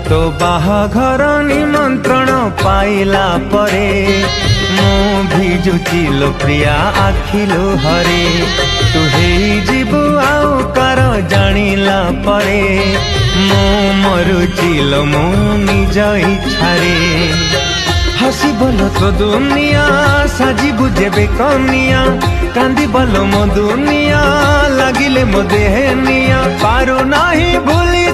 तो बाहाघर निमंत्रण पाइला परे मो भिजुची लो प्रिया आखिलो हरे तू हे जीवु आउ कर जानिला परे मो मरुची लो मो निज इच्छारे हसी बोलो तो दुनिया साजी बुझेबे कनिया कांदी बोलो मो दुनिया लागिले मो देहनिया पारो नाही भूली